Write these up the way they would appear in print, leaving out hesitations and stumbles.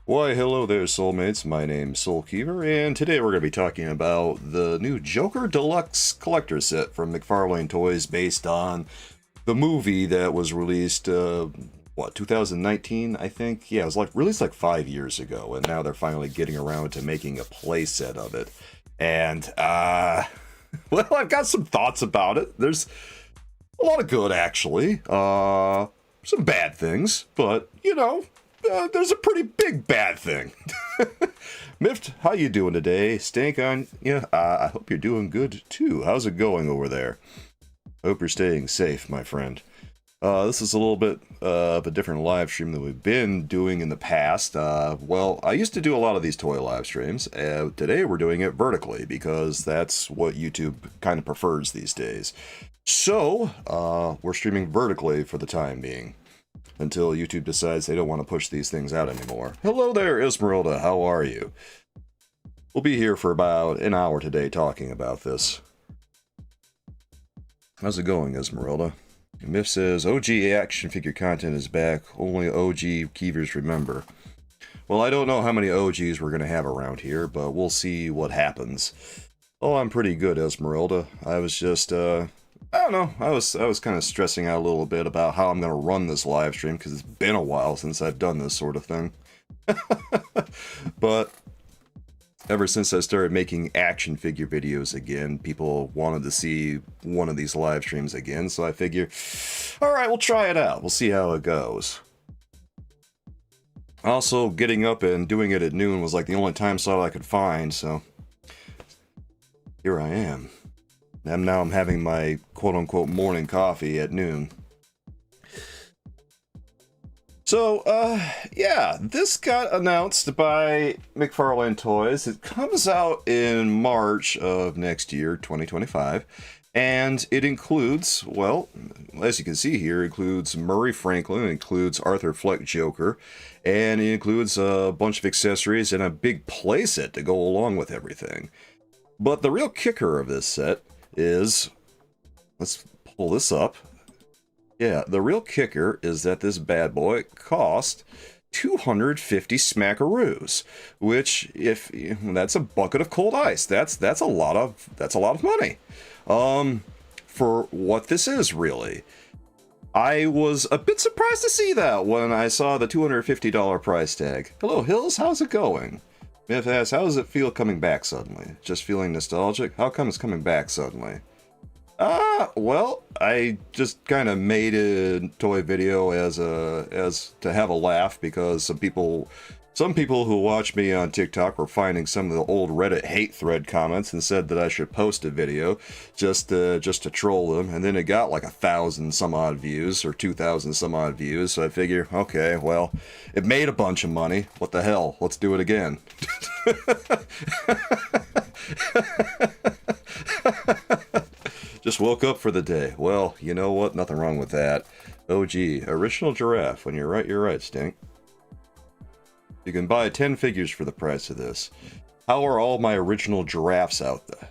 Why, hello there, soulmates. My name's Soulkeeper, and today we're going to be talking about the new Joker Deluxe collector set from McFarlane Toys based on the movie that was released, 2019, I think? Yeah, it was released 5 years ago, and now they're finally getting around to making a play set of it. And, well, I've got some thoughts about it. There's a lot of good, actually. Some bad things, but, there's a pretty big bad thing. Miffed, how you doing today? Stank on you? I hope you're doing good too. How's it going over there? Hope you're staying safe, my friend. This is a little bit of a different live stream than we've been doing in the past. Well, I used to do a lot of these toy live streams. Today we're doing it vertically because that's what YouTube kind of prefers these days. So, we're streaming vertically for the time being, until YouTube decides they don't want to push these things out anymore. Hello there, Esmeralda. How are you? We'll be here for about an hour today talking about this. How's it going, Esmeralda? Miff says, OG action figure content is back. Only OG Keevers remember. Well, I don't know how many OGs we're going to have around here, but we'll see what happens. Oh, I'm pretty good, Esmeralda. I was just, I don't know, I was kind of stressing out a little bit about how I'm going to run this live stream, because it's been a while since I've done this sort of thing. But ever since I started making action figure videos again, people wanted to see one of these live streams again, so I figure, alright, we'll try it out, we'll see how it goes. Also, getting up and doing it at noon was the only time slot I could find, so here I am. And now I'm having my quote-unquote morning coffee at noon. So, yeah, this got announced by McFarlane Toys. It comes out in March of next year, 2025. And it includes, well, as you can see here, it includes Murray Franklin, it includes Arthur Fleck Joker, and it includes a bunch of accessories and a big playset to go along with everything. But the real kicker of this set is, let's pull this up. Yeah, the real kicker is that this bad boy cost 250 smackaroos, which, if that's a bucket of cold ice, that's a lot of money. For what this is, really. I was a bit surprised to see that when I saw the $250 price tag. Hello, Hills, how's it going? Miff asks, how does it feel coming back suddenly? Just feeling nostalgic? How come it's coming back suddenly? Well, I just kind of made a toy video as to have a laugh, because some people who watch me on TikTok were finding some of the old Reddit hate thread comments and said that I should post a video just to troll them, and then it got 1,000 some odd views, or 2,000 some odd views, so I figure, okay, well, it made a bunch of money, what the hell, let's do it again. Just woke up for the day. Well, you know what, nothing wrong with that. OG, original giraffe, when you're right, Stink. You can buy 10 figures for the price of this. How are all my original giraffes out there?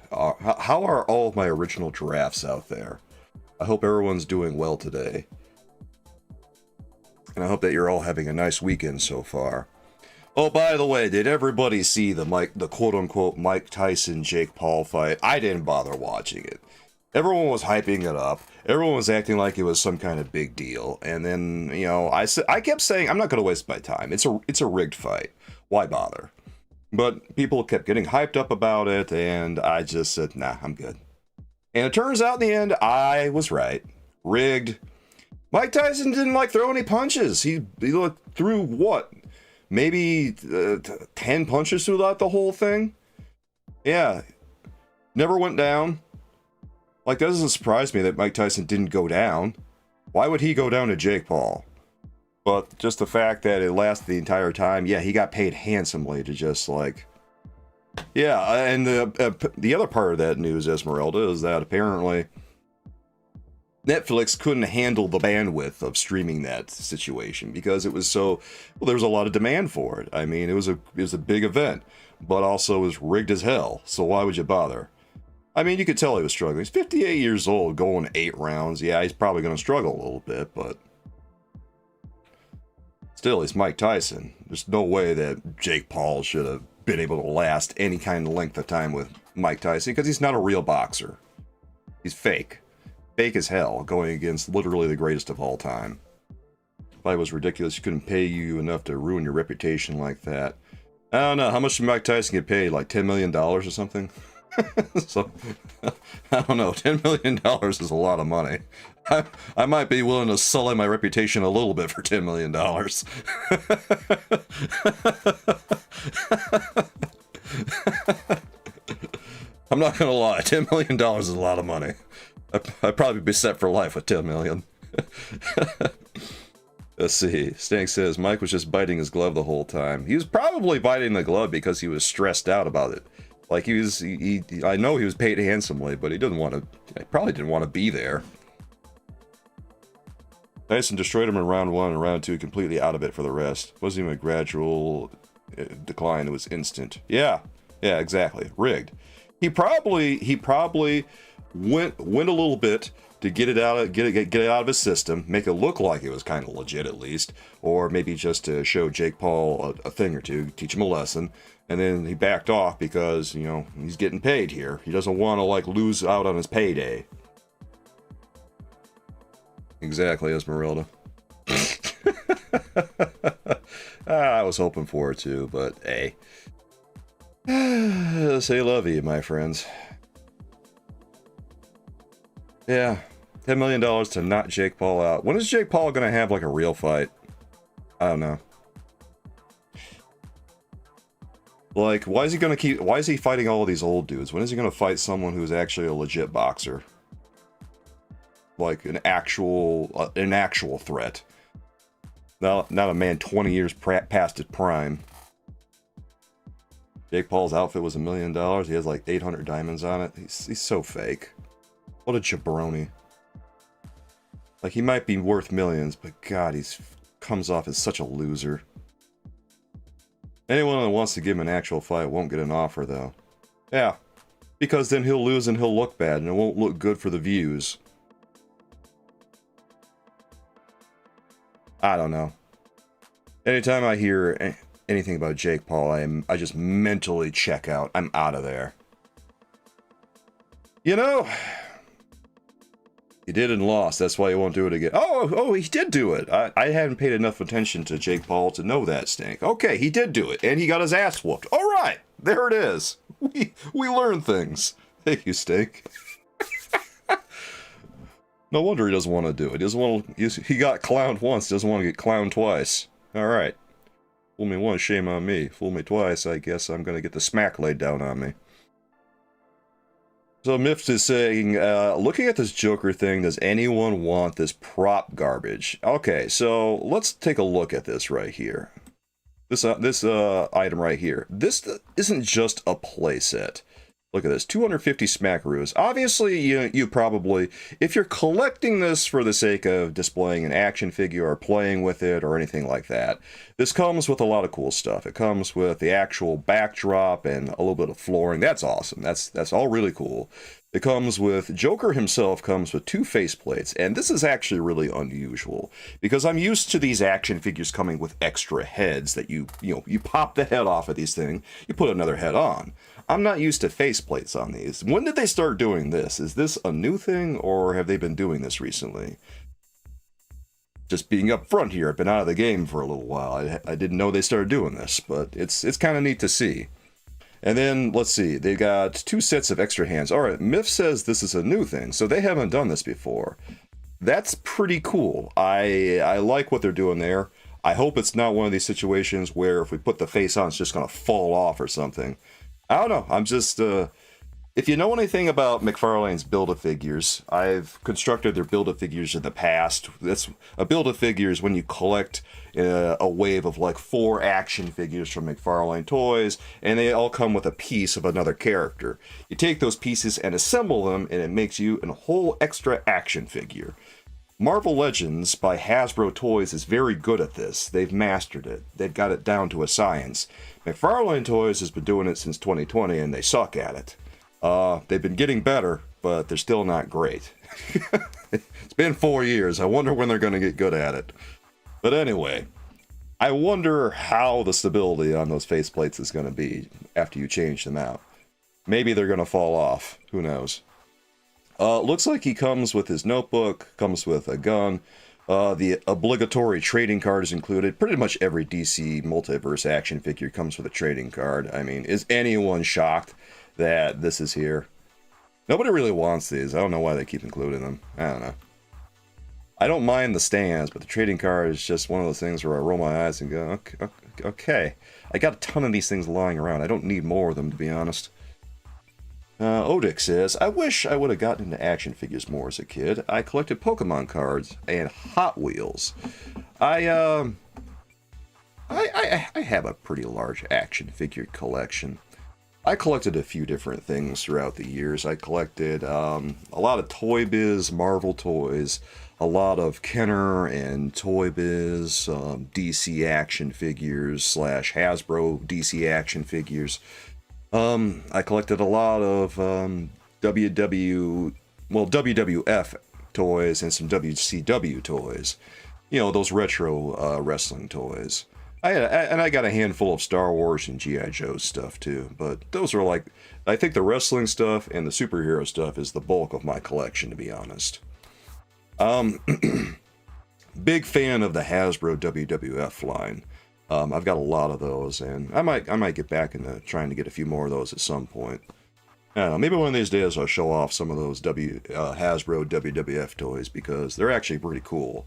How are all of my original giraffes out there? I hope everyone's doing well today. And I hope that you're all having a nice weekend so far. Oh, by the way, did everybody see the quote-unquote Mike Tyson-Jake Paul fight? I didn't bother watching it. Everyone was hyping it up. Everyone was acting like it was some kind of big deal. And then, I kept saying, I'm not going to waste my time. It's a rigged fight. Why bother? But people kept getting hyped up about it, and I just said, nah, I'm good. And it turns out in the end, I was right. Rigged. Mike Tyson didn't throw any punches. He threw what? Maybe 10 punches throughout the whole thing? Yeah. Never went down. That doesn't surprise me that Mike Tyson didn't go down. Why would he go down to Jake Paul? But just the fact that it lasted the entire time, yeah, he got paid handsomely to just yeah, and the other part of that news, Esmeralda, is that apparently Netflix couldn't handle the bandwidth of streaming that situation because it was so, well, there was a lot of demand for it. I mean, it was a big event, but also it was rigged as hell, so why would you bother? I mean, you could tell he was struggling. He's 58 years old, going 8 rounds. Yeah, he's probably going to struggle a little bit, but still, he's Mike Tyson. There's no way that Jake Paul should have been able to last any kind of length of time with Mike Tyson, because he's not a real boxer. He's fake. Fake as hell, going against literally the greatest of all time. Probably was ridiculous. You couldn't pay you enough to ruin your reputation like that. I don't know. How much did Mike Tyson get paid? Like $10 million or something? So, I don't know. $10 million is a lot of money. I might be willing to sully my reputation a little bit for $10 million. I'm not going to lie. $10 million is a lot of money. I'd probably be set for life with $10 million. Let's see. Stank says Mike was just biting his glove the whole time. He was probably biting the glove because he was stressed out about it. Like I know he was paid handsomely, but he probably didn't want to be there. Tyson destroyed him in round 1 and round 2, completely out of it for the rest. It wasn't even a gradual decline, it was instant. Yeah, exactly. Rigged. He probably went a little bit to get it out of his system, make it look like it was kind of legit at least, or maybe just to show Jake Paul a thing or two, teach him a lesson. And then he backed off because, you know, he's getting paid here. He doesn't want to, like, lose out on his payday. Exactly, Esmeralda. I was hoping for it too, but hey. Say love you, my friends. Yeah, $10 million to knock Jake Paul out. When is Jake Paul going to have, like, a real fight? I don't know. Like, why is he fighting all of these old dudes? When is he going to fight someone who's actually a legit boxer? Like, an actual threat. Not a man 20 years past his prime. Jake Paul's outfit was $1 million. He has like 800 diamonds on it. He's so fake. What a jabroni. Like, he might be worth millions, but God, he's comes off as such a loser. Anyone that wants to give him an actual fight won't get an offer, though. Yeah, because then he'll lose and he'll look bad, and it won't look good for the views. I don't know. Anytime I hear anything about Jake Paul, I just mentally check out. I'm out of there. You know, he did and lost. That's why he won't do it again. Oh, he did do it. I hadn't paid enough attention to Jake Paul to know that, Stink. Okay, he did do it, and he got his ass whooped. All right, there it is. We learn things. Thank you, Stink. No wonder he doesn't want to do it. He doesn't want to. He got clowned once. Doesn't want to get clowned twice. All right. Fool me once, shame on me. Fool me twice, I guess I'm gonna get the smack laid down on me. So Miffs is saying, looking at this Joker thing, does anyone want this prop garbage? Okay, so let's take a look at this right here. This item right here. This isn't just a playset. Look at this, 250 smackaroos. Obviously, you probably, if you're collecting this for the sake of displaying an action figure or playing with it or anything like that, this comes with a lot of cool stuff. It comes with the actual backdrop and a little bit of flooring. That's awesome. That's all really cool. It comes with, Joker himself comes with 2 faceplates, and this is actually really unusual, because I'm used to these action figures coming with extra heads that you pop the head off of these things, you put another head on. I'm not used to faceplates on these. When did they start doing this? Is this a new thing, or have they been doing this recently? Just being up front here, I've been out of the game for a little while. I didn't know they started doing this, but it's kind of neat to see. And then, let's see, they got 2 sets of extra hands. Alright, Miff says this is a new thing, so they haven't done this before. That's pretty cool. I like what they're doing there. I hope it's not one of these situations where if we put the face on, it's just going to fall off or something. I don't know, I'm just, if you know anything about McFarlane's Build-A-Figures, I've constructed their Build-A-Figures in the past. A Build-A-Figure is when you collect a wave of like 4 action figures from McFarlane Toys, and they all come with a piece of another character. You take those pieces and assemble them, and it makes you a whole extra action figure. Marvel Legends by Hasbro Toys is very good at this. They've mastered it. They've got it down to a science. McFarlane Toys has been doing it since 2020, and they suck at it. They've been getting better, but they're still not great. It's been 4 years. I wonder when they're going to get good at it. But anyway, I wonder how the stability on those faceplates is going to be after you change them out. Maybe they're going to fall off. Who knows? Looks like he comes with his notebook, comes with a gun. The obligatory trading card is included. Pretty much every DC Multiverse action figure comes with a trading card. I mean, is anyone shocked that this is here? Nobody really wants these. I don't know why they keep including them. I don't know. I don't mind the stands, but the trading card is just one of those things where I roll my eyes and go, okay. I got a ton of these things lying around. I don't need more of them, to be honest. Odic says, I wish I would have gotten into action figures more as a kid. I collected Pokemon cards and Hot Wheels. I have a pretty large action figure collection. I collected a few different things throughout the years. I collected a lot of Toy Biz Marvel toys, a lot of Kenner and Toy Biz DC action figures / Hasbro DC action figures. I collected a lot of WWF toys and some WCW toys. You know, those retro wrestling toys. I got a handful of Star Wars and G.I. Joe stuff too, but those are like, I think the wrestling stuff and the superhero stuff is the bulk of my collection, to be honest. Big fan of the Hasbro WWF line. I've got a lot of those, and I might get back into trying to get a few more of those at some point. I don't know, maybe one of these days I'll show off some of those Hasbro WWF toys, because they're actually pretty cool.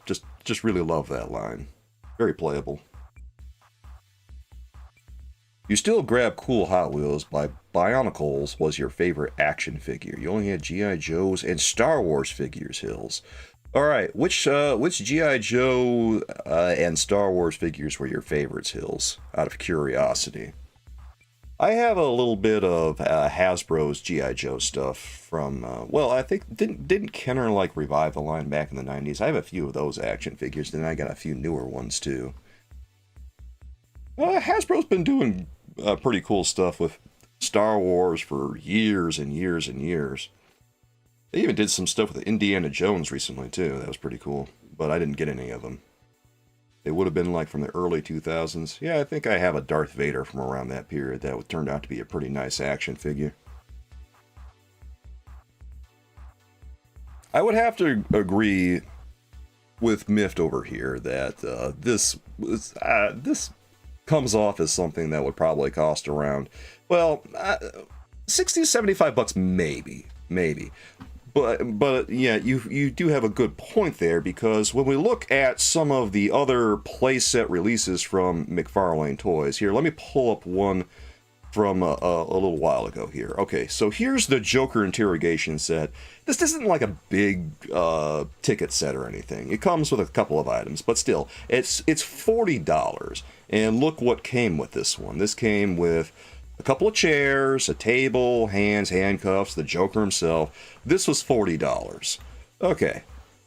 Just really love that line. Very playable. You still grab cool Hot Wheels. By Bionicles was your favorite action figure. You only had G.I. Joes and Star Wars figures, Hills. Alright, which G.I. Joe and Star Wars figures were your favorites, Hills? Out of curiosity. I have a little bit of Hasbro's G.I. Joe stuff from, well, I think, didn't Kenner, like, revive the line back in the 90s? I have a few of those action figures, then I got a few newer ones, too. Hasbro's been doing pretty cool stuff with Star Wars for years and years and years. They even did some stuff with Indiana Jones recently, too. That was pretty cool, but I didn't get any of them. They would have been like from the early 2000s. Yeah, I think I have a Darth Vader from around that period that turned out to be a pretty nice action figure. I would have to agree with Mift over here that this comes off as something that would probably cost around, well, 60 to 75 bucks maybe. But yeah, you do have a good point there, because when we look at some of the other playset releases from McFarlane Toys, here, let me pull up one from a little while ago here. Okay, so here's the Joker interrogation set. This isn't like a big ticket set or anything. It comes with a couple of items, but still, it's $40. And look what came with this one. This came with a couple of chairs, a table, handcuffs, the Joker himself. This was $40. Okay.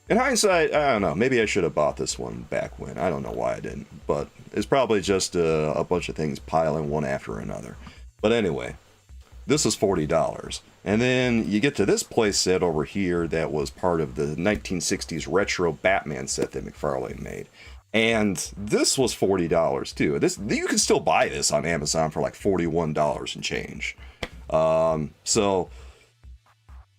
In hindsight, I don't know. Maybe I should have bought this one back when. I don't know why I didn't. But it's probably just a bunch of things piling one after another. But anyway, this is $40. And then you get to this play set over here that was part of the 1960s retro Batman set that McFarlane made. And this was $40 too. You can still buy this on Amazon for like $41 and change. So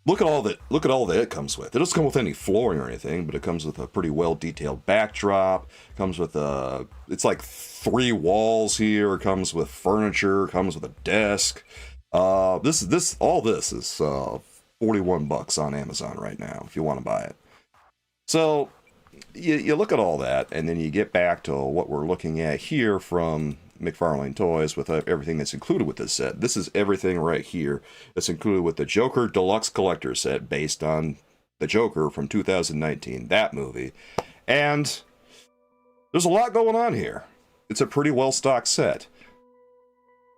look at all that it comes with. It doesn't come with any flooring or anything, but it comes with a pretty well detailed backdrop. It comes with it's like 3 walls here. It comes with furniture. It comes with a desk. All this is $41 on Amazon right now if you want to buy it. So you look at all that, and then you get back to what we're looking at here from McFarlane Toys with everything that's included with this set. This is everything right here that's included with the Joker Deluxe Collector set based on the Joker from 2019, that movie. And there's a lot going on here. It's a pretty well-stocked set.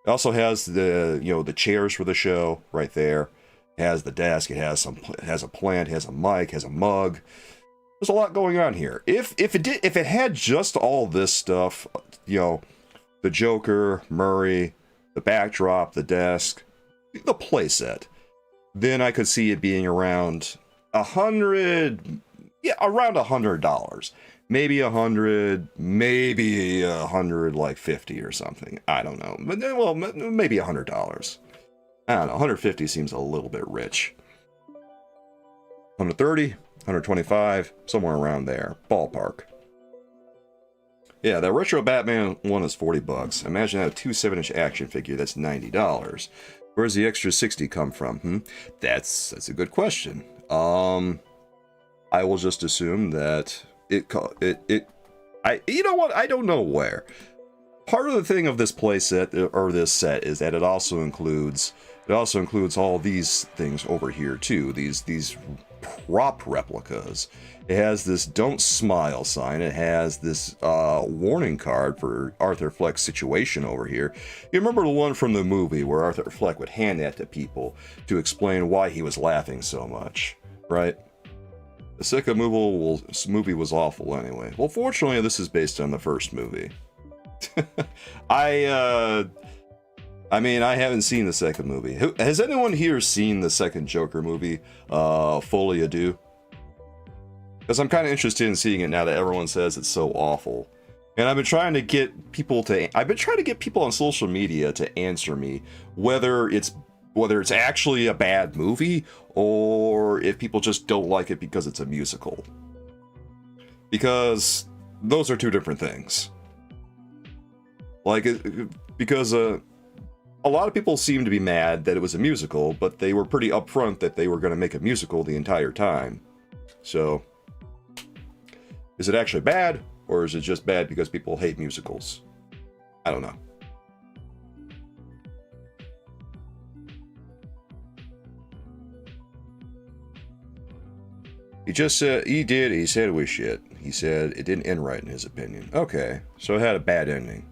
It also has the chairs for the show right there. It has the desk. It has a plant. It has a mic. It has a mug. There's a lot going on here. If it had just all this stuff, the Joker, Murray, the backdrop, the desk, the playset, then I could see it being around $100. maybe 100, maybe 100 like 50 or something. I don't know, but well, maybe $100. I don't know. 150 seems a little bit rich. 130, 125, somewhere around there, ballpark. Yeah, that retro Batman one is $40. Imagine that a 2 7-inch action figure that's $90. Where's the extra 60 come from? That's a good question. I will just assume that you know what? I don't know where. Part of the thing of this playset or this set is that it also includes all these things over here too. These prop replicas. It has this "Don't Smile" sign. It has this warning card for Arthur Fleck's situation over here. You remember the one from the movie where Arthur Fleck would hand that to people to explain why he was laughing so much, right? The second movie was awful anyway. Well, fortunately, this is based on the first movie. I mean, I haven't seen the second movie. Has anyone here seen the second Joker movie, Folie à Deux? Because I'm kind of interested in seeing it now that everyone says it's so awful. And I've been trying to get people on social media to answer me whether it's actually a bad movie or if people just don't like it because it's a musical. Because those are two different things. Because a lot of people seem to be mad that it was a musical, but they were pretty upfront that they were going to make a musical the entire time. So, is it actually bad, or is it just bad because people hate musicals? I don't know. He said it was shit. He said it didn't end right in his opinion. Okay, so it had a bad ending.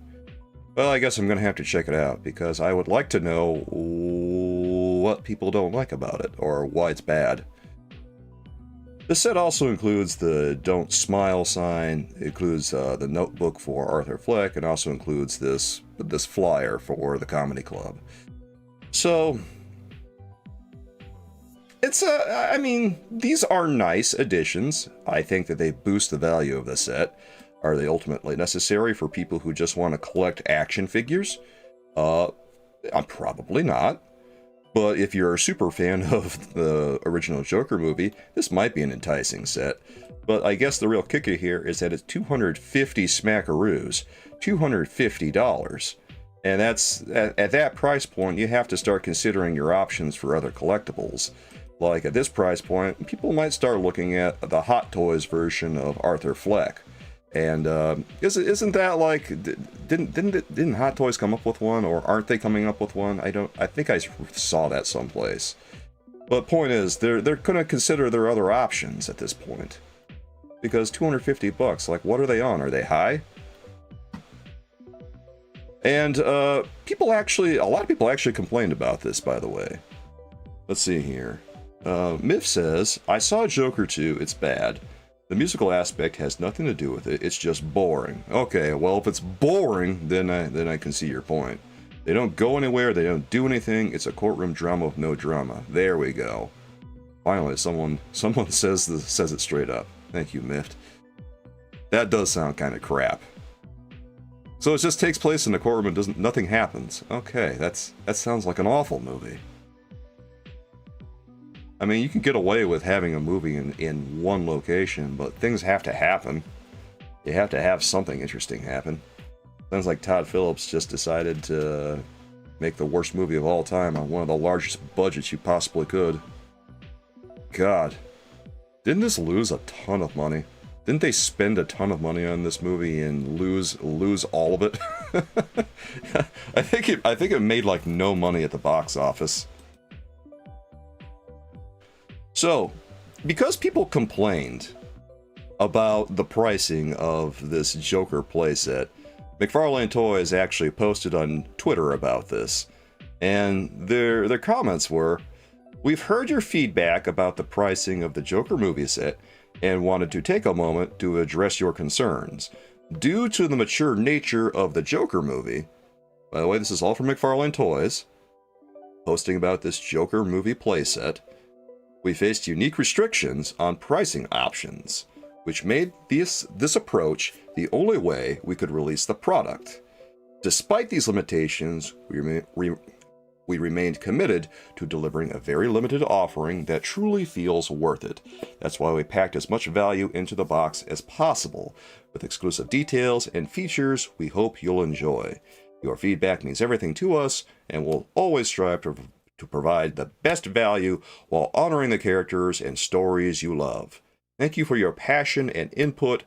Well, I guess I'm going to have to check it out, because I would like to know what people don't like about it, or why it's bad. This set also includes the "Don't Smile" sign, it includes the notebook for Arthur Fleck, and also includes this flyer for the comedy club. So, I mean, these are nice additions. I think that they boost the value of the set. Are they ultimately necessary for people who just want to collect action figures? Probably not. But if you're a super fan of the original Joker movie, this might be an enticing set. But I guess the real kicker here is that it's 250 smackaroos, $250. And that's at that price point, you have to start considering your options for other collectibles. Like at this price point, people might start looking at the Hot Toys version of Arthur Fleck. And isn't that like, didn't Hot Toys come up with one, or aren't they coming up with one? I think I saw that someplace. But point is, they're gonna consider their other options at this point, because $250, like, what are they on? Are they high? And a lot of people actually complained about this, by the way. Let's see here. Miff says, I saw Joker 2, it's bad. The musical aspect has nothing to do with it, it's just boring. Okay, well, if it's boring, then I can see your point. They don't go anywhere, they don't do anything, it's a courtroom drama with no drama. There we go. Finally, someone says it straight up. Thank you, Miffed. That does sound kind of crap. So it just takes place in the courtroom and nothing happens. Okay, that sounds like an awful movie. I mean, you can get away with having a movie in one location, but things have to happen. You have to have something interesting happen. Sounds like Todd Phillips just decided to make the worst movie of all time on one of the largest budgets you possibly could. God. Didn't this lose a ton of money? Didn't they spend a ton of money on this movie and lose all of it? I think it made like no money at the box office. So, because people complained about the pricing of this Joker playset, McFarlane Toys actually posted on Twitter about this, and their comments were, "We've heard your feedback about the pricing of the Joker movie set and wanted to take a moment to address your concerns. Due to the mature nature of the Joker movie," by the way, this is all from McFarlane Toys, posting about this Joker movie playset, "we faced unique restrictions on pricing options. which made this approach the only way we could release the product. Despite these limitations, we remained committed to delivering a very limited offering that truly feels worth it. That's why we packed as much value into the box as possible, with exclusive details and features we hope you'll enjoy. Your feedback means everything to us, and we'll always strive to provide the best value while honoring the characters and stories you love. Thank you for your passion and input.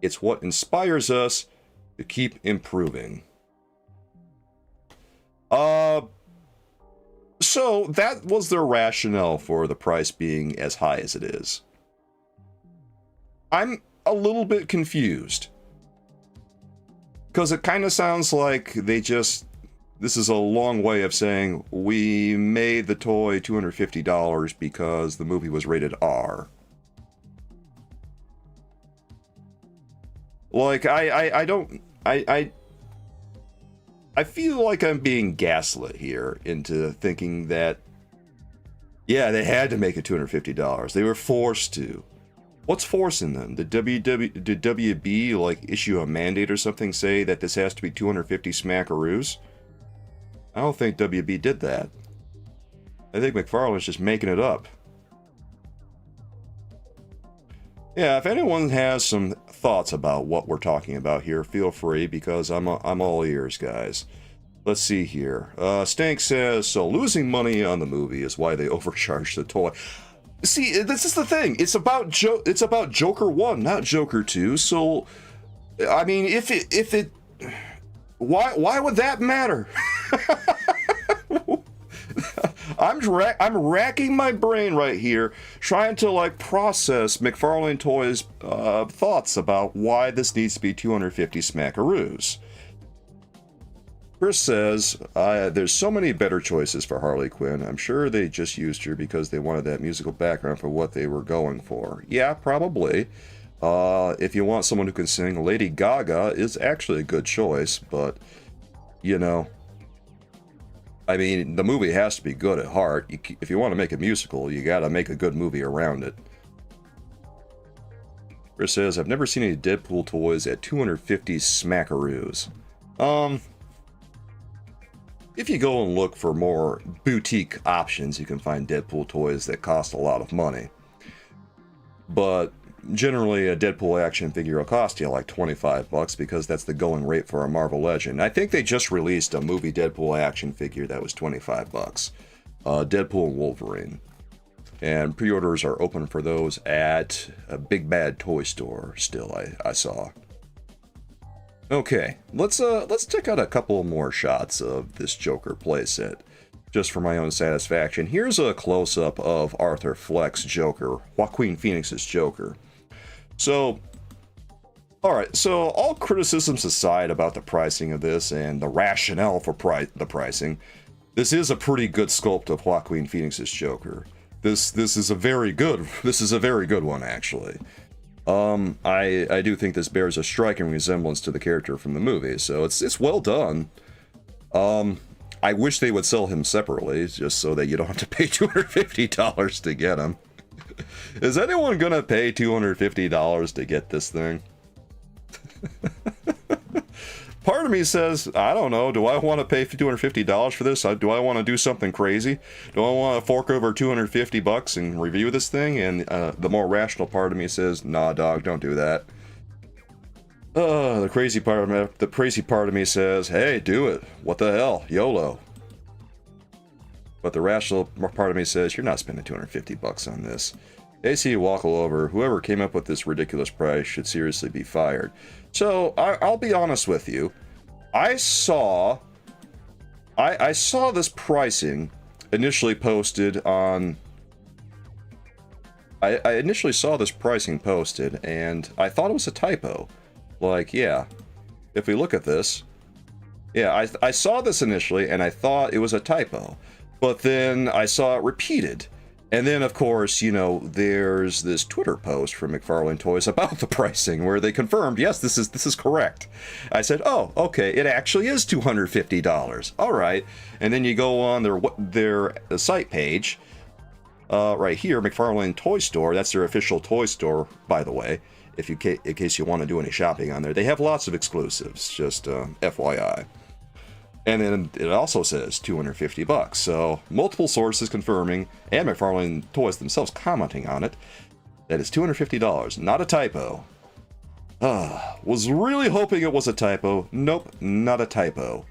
It's what inspires us to keep improving. So that was their rationale for the price being as high as it is. I'm a little bit confused, because it kind of sounds like this is a long way of saying we made the toy $250 because the movie was rated R. Like, I feel like I'm being gaslit here into thinking that, yeah, they had to make it $250. They were forced to. What's forcing them? Did WB like issue a mandate or something, say that this has to be 250 smackaroos? I don't think WB did that. I think McFarlane's just making it up. Yeah, if anyone has some thoughts about what we're talking about here, feel free, because I'm all ears, guys. Let's see here. Stank says, so losing money on the movie is why they overcharged the toy. See, this is the thing. It's about Joker 1, not Joker 2. So, I mean, why would that matter? I'm racking my brain right here, trying to like process McFarlane Toys' thoughts about why this needs to be 250 smackaroos. Chris says, there's so many better choices for Harley Quinn. I'm sure they just used her because they wanted that musical background for what they were going for. Yeah, probably. If you want someone who can sing, Lady Gaga is actually a good choice, but, you know, I mean, the movie has to be good at heart. If you want to make a musical, you gotta make a good movie around it. Chris says, I've never seen any Deadpool toys at 250 smackaroos. If you go and look for more boutique options, you can find Deadpool toys that cost a lot of money. But generally, a Deadpool action figure will cost you like $25 because that's the going rate for a Marvel Legend. I think they just released a movie Deadpool action figure that was $25. Deadpool and Wolverine. And pre-orders are open for those at a Big Bad Toy Store still, I saw. Okay, let's check out a couple more shots of this Joker playset, just for my own satisfaction. Here's a close-up of Arthur Fleck's Joker, Joaquin Phoenix's Joker. So, alright, so all criticisms aside about the pricing of this and the rationale for the pricing, this is a pretty good sculpt of Joaquin Phoenix's Joker. This is a very good one, actually. I do think this bears a striking resemblance to the character from the movie, so it's well done. I wish they would sell him separately, just so that you don't have to pay $250 to get him. Is anyone gonna pay $250 to get this thing? Part of me says, I don't know, do I want to pay $250 for this? Do I want to do something crazy? Do I want to fork over $250 and review this thing? And the more rational part of me says, nah, dog, don't do that. The crazy part of me says, hey, do it. What the hell? YOLO. But the rational part of me says, you're not spending $250 on this. AC Walkover, whoever came up with this ridiculous price should seriously be fired. So, I'll be honest with you. I saw this pricing initially posted on... I initially saw this pricing posted, and I thought it was a typo. Like, yeah, if we look at this... Yeah, I saw this initially, and I thought it was a typo. But then I saw it repeated. And then, of course, you know, there's this Twitter post from McFarlane Toys about the pricing where they confirmed, yes, this is correct. I said, oh, okay, it actually is $250. All right. And then you go on their site page, right here, McFarlane Toy Store. That's their official toy store, by the way. if you in case you want to do any shopping on there. They have lots of exclusives, just FYI. And then it also says $250. So multiple sources confirming, and McFarlane Toys themselves commenting on it, that it's $250. Not a typo. Was really hoping it was a typo. Nope, not a typo.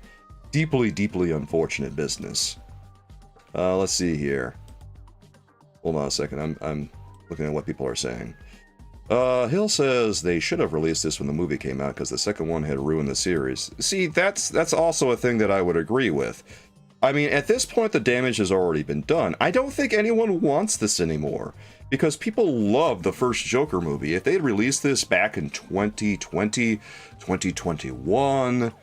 Deeply, deeply unfortunate business. Let's see here. Hold on a second. I'm looking at what people are saying. Hill says they should have released this when the movie came out because the second one had ruined the series. See, that's also a thing that I would agree with. I mean, at this point, the damage has already been done. I don't think anyone wants this anymore because people love the first Joker movie. If they'd released this back in 2020, 2021,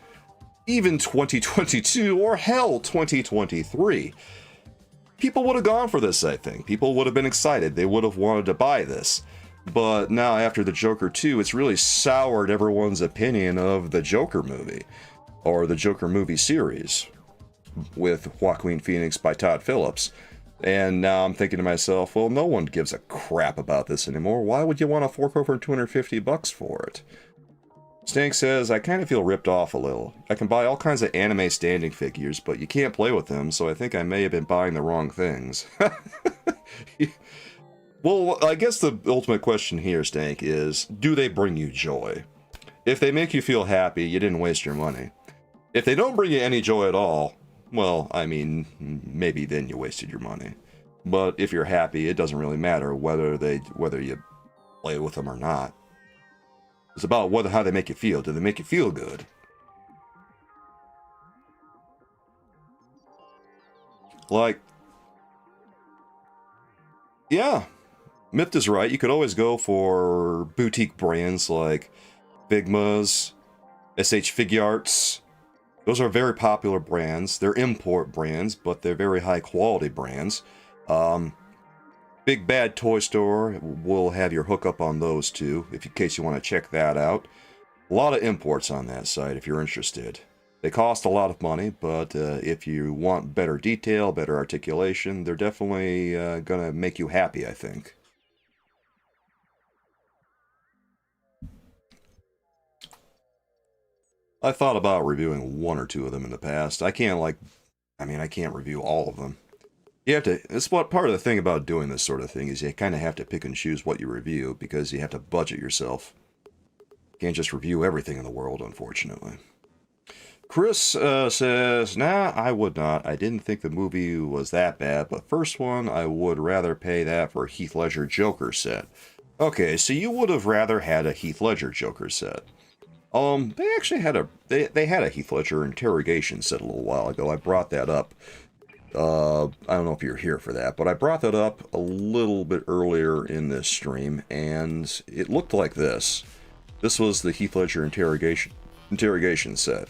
even 2022, or hell, 2023, people would have gone for this, I think. People would have been excited. They would have wanted to buy this. But now, after the Joker 2, it's really soured everyone's opinion of the Joker movie, or the Joker movie series, with Joaquin Phoenix by Todd Phillips. And now I'm thinking to myself, well, no one gives a crap about this anymore. Why would you want to fork over $250 for it? Stank says, I kind of feel ripped off a little. I can buy all kinds of anime standing figures, but you can't play with them, so I think I may have been buying the wrong things. Well, I guess the ultimate question here, Stank, is, do they bring you joy? If they make you feel happy, you didn't waste your money. If they don't bring you any joy at all, well, I mean, maybe then you wasted your money. But if you're happy, it doesn't really matter whether you play with them or not. It's about how they make you feel. Do they make you feel good? Like, yeah, Myth is right. You could always go for boutique brands like Figma's, SH Figuarts. Those are very popular brands. They're import brands, but they're very high quality brands. Big Bad Toy Store will have your hookup on those too, in case you want to check that out. A lot of imports on that site if you're interested. They cost a lot of money, but if you want better detail, better articulation, they're definitely going to make you happy, I think. I thought about reviewing one or two of them in the past. I can't review all of them. You have to, it's what part of the thing about doing this sort of thing is you kind of have to pick and choose what you review because you have to budget yourself. You can't just review everything in the world, unfortunately. Chris says, nah, I would not. I didn't think the movie was that bad, but first one, I would rather pay that for a Heath Ledger Joker set. Okay, so you would have rather had a Heath Ledger Joker set. They actually had they had a Heath Ledger interrogation set a little while ago. I brought that up. I don't know if you're here for that, but I brought that up a little bit earlier in this stream, and it looked like this. This was the Heath Ledger interrogation set.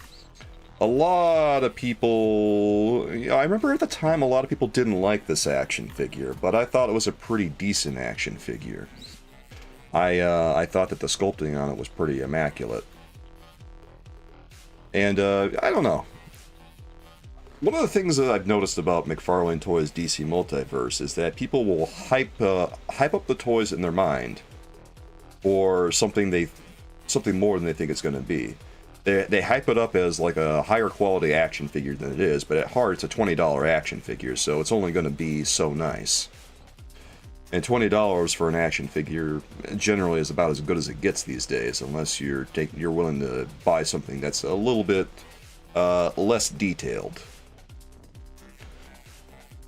A lot of people, I remember at the time a lot of people didn't like this action figure, but I thought it was a pretty decent action figure. I thought that the sculpting on it was pretty immaculate. And I don't know. One of the things that I've noticed about McFarlane Toys DC Multiverse is that people will hype up the toys in their mind for something more than they think it's going to be. They hype it up as like a higher quality action figure than it is, but at heart it's a $20 action figure, so it's only going to be so nice. And $20 for an action figure generally is about as good as it gets these days, unless you're willing to buy something that's a little bit less detailed.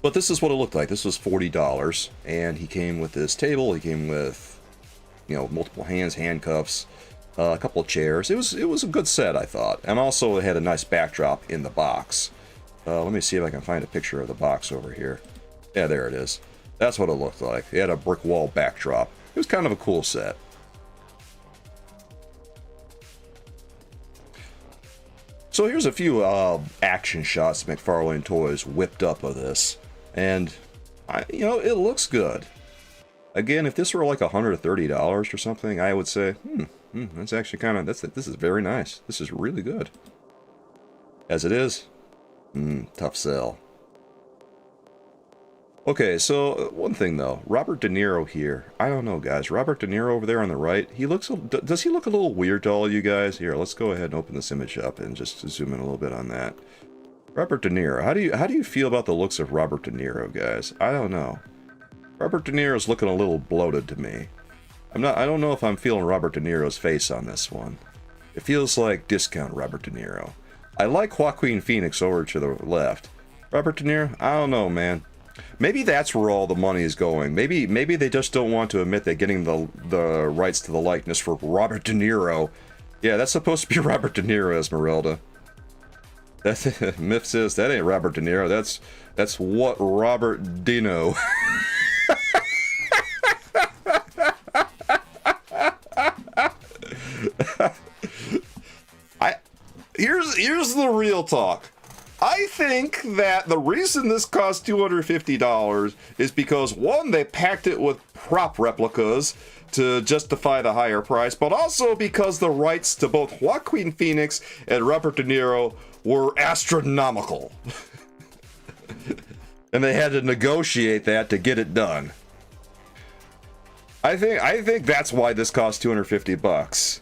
But this is what it looked like. This was $40, and he came with this table. He came with, multiple handcuffs, a couple of chairs. It was a good set, I thought, and also it had a nice backdrop in the box. Let me see if I can find a picture of the box over here. Yeah, there it is. That's what it looked like. It had a brick wall backdrop. It was kind of a cool set. So here's a few action shots McFarlane Toys whipped up of this. And, it looks good. Again, if this were like $130 or something, I would say, that's actually kind of, this is very nice. This is really good. As it is, tough sell. Okay, so one thing though, Robert De Niro here. I don't know, guys. Robert De Niro over there on the right. He looks. Does he look a little weird to all you guys? Here, let's go ahead and open this image up and just zoom in a little bit on that. Robert De Niro. How do you feel about the looks of Robert De Niro, guys? I don't know. Robert De Niro's looking a little bloated to me. I don't know if I'm feeling Robert De Niro's face on this one. It feels like discount Robert De Niro. I like Joaquin Phoenix over to the left. Robert De Niro, I don't know, man. Maybe that's where all the money is going. Maybe they just don't want to admit that getting the rights to the likeness for Robert De Niro. Yeah, that's supposed to be Robert De Niro, Esmeralda. That's Myth says that ain't Robert De Niro. That's what Robert Dino. Here's the real talk. I think that the reason this cost $250 is because, one, they packed it with prop replicas to justify the higher price, but also because the rights to both Joaquin Phoenix and Robert De Niro were astronomical. And they had to negotiate that to get it done. I think that's why this cost $250.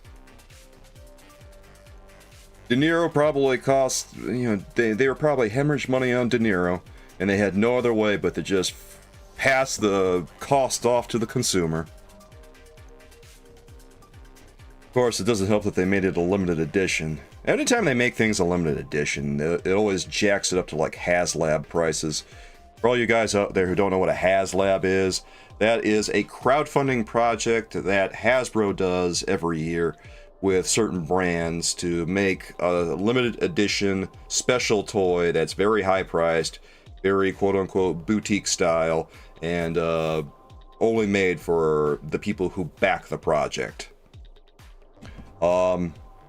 De Niro probably cost, they were probably hemorrhaged money on De Niro, and they had no other way but to just pass the cost off to the consumer. Of course, it doesn't help that they made it a limited edition. Anytime they make things a limited edition, it always jacks it up to like HasLab prices. For all you guys out there who don't know what a HasLab is, that is a crowdfunding project that Hasbro does every year with certain brands to make a limited edition special toy that's very high priced, very quote-unquote boutique style, and only made for the people who back the project.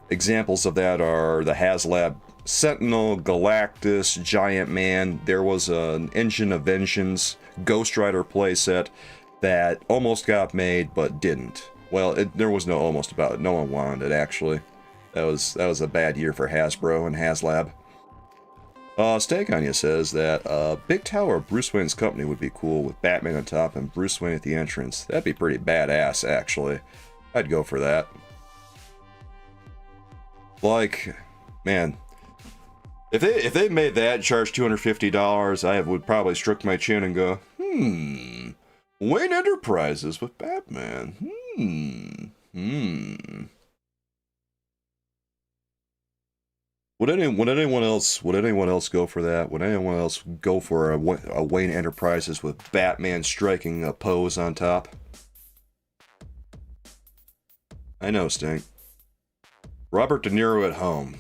Examples of that are the HasLab Sentinel, Galactus, Giant Man. There was an Engine of Vengeance Ghost Rider playset that almost got made but didn't. Well, there was no almost about it. No one wanted it, actually. That was a bad year for Hasbro and HasLab. Steak on You says that big tower of Bruce Wayne's company would be cool with Batman on top and Bruce Wayne at the entrance. That'd be pretty badass, actually. I'd go for that. Like, man, if they made that and charged $250, I would probably stroke my chin and go, Wayne Enterprises with Batman. Would anyone else go for that? Would anyone else go for a Wayne Enterprises with Batman striking a pose on top? I know, Stink. Robert De Niro at home.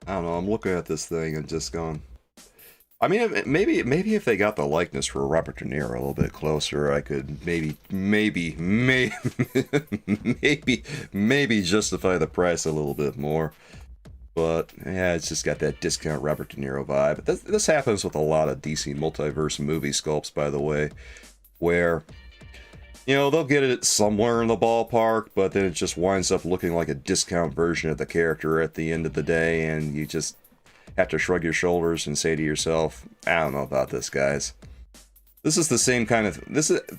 I don't know, I'm looking at this thing and just going... I mean, maybe if they got the likeness for Robert De Niro a little bit closer, I could maybe justify the price a little bit more. But yeah, it's just got that discount Robert De Niro vibe. This happens with a lot of DC Multiverse movie sculpts, by the way, where they'll get it somewhere in the ballpark, but then it just winds up looking like a discount version of the character at the end of the day, and you just have to shrug your shoulders and say to yourself, I don't know about this, guys. This is the same kind of...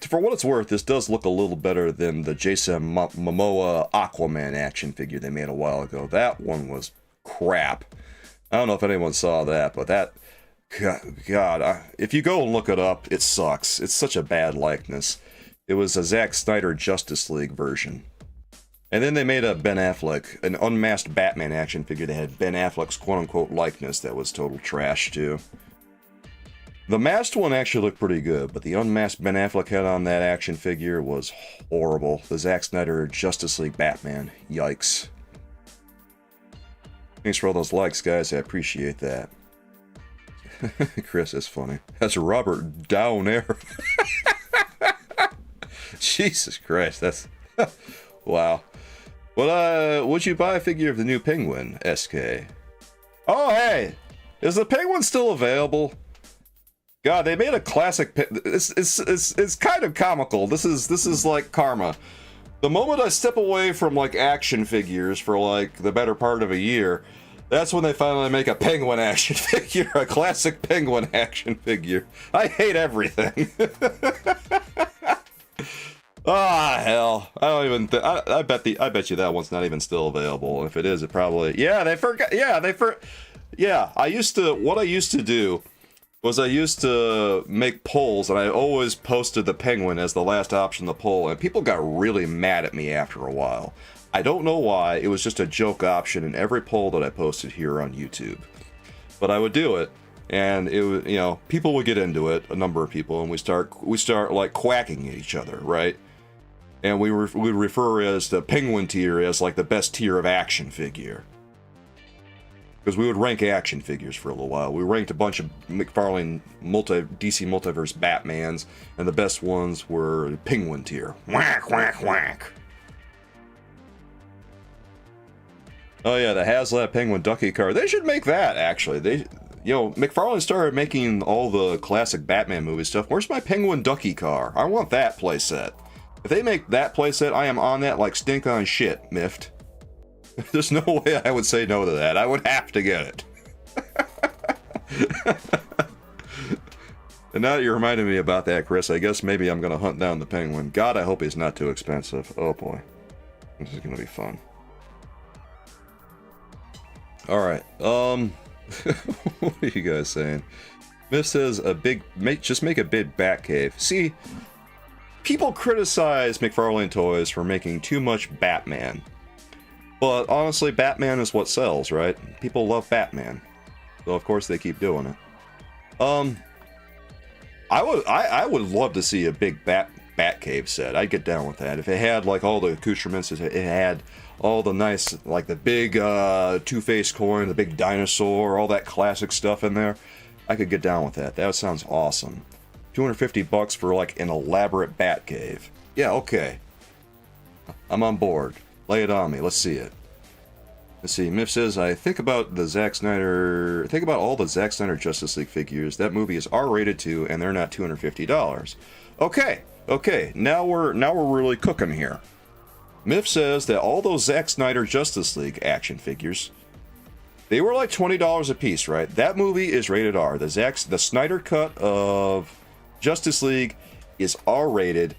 for what it's worth, this does look a little better than the Jason Momoa Aquaman action figure they made a while ago. That one was crap. I don't know if anyone saw that, but that... God, if you go and look it up, it sucks. It's such a bad likeness. It was a Zack Snyder Justice League version. And then they made a Ben Affleck, an unmasked Batman action figure that had Ben Affleck's quote-unquote likeness that was total trash, too. The masked one actually looked pretty good, but the unmasked Ben Affleck had on that action figure was horrible. The Zack Snyder Justice League Batman. Yikes. Thanks for all those likes, guys. I appreciate that. Chris, that's funny. That's Robert Down Air. Jesus Christ, that's... wow. Well, would you buy a figure of the new Penguin, SK? Oh, hey! Is the Penguin still available? God, they made a classic... It's kind of comical. This is like karma. The moment I step away from, like, action figures for, like, the better part of a year, That's when they finally make a penguin action figure, a classic penguin action figure. I hate everything. Ah, hell! I don't even. I bet you that one's not even still available. If it is, it probably. Yeah, they forgot. Yeah, I used to. What I used to do was I used to make polls, and I always posted the penguin as the last option to poll, and people got really mad at me after a while. I don't know why. It was just a joke option in every poll that I posted here on YouTube. But I would do it, and it was, you know, people would get into it, a number of people, and we start like quacking at each other, right? And we refer as the penguin tier as like the best tier of action figure. Because we would rank action figures for a little while. We ranked a bunch of McFarlane DC Multiverse Batmans, and the best ones were penguin tier. Whack, whack, whack. Oh yeah, the HasLab Penguin Ducky card. They should make that, actually. McFarlane started making all the classic Batman movie stuff. Where's my Penguin Ducky car? I want that playset. If they make that playset, I am on that like stink on shit, Miffed. There's no way I would say no to that. I would have to get it. And now that you reminded me about that, Chris, I guess maybe I'm going to hunt down the penguin. God, I hope he's not too expensive. Oh boy. This is going to be fun. Alright, what are you guys saying? Miff says just make a big bat cave. See, people criticize McFarlane Toys for making too much Batman. But honestly, Batman is what sells, right? People love Batman. So of course they keep doing it. I would love to see a big bat cave set. I'd get down with that. If it had like all the accoutrements, it had all the nice, like the big two-faced coin, the big dinosaur, all that classic stuff in there, I could get down with that. That sounds awesome. $250 for like an elaborate bat cave. Yeah, okay. I'm on board. Lay it on me. Let's see it. Let's see. Miff says, I think about all the Zack Snyder Justice League figures. That movie is R-rated too, and they're not $250. Okay. Now we're really cooking here. Miff says that all those Zack Snyder Justice League action figures, they were like $20 a piece, right? That movie is rated R. The Snyder cut of Justice League is R-rated.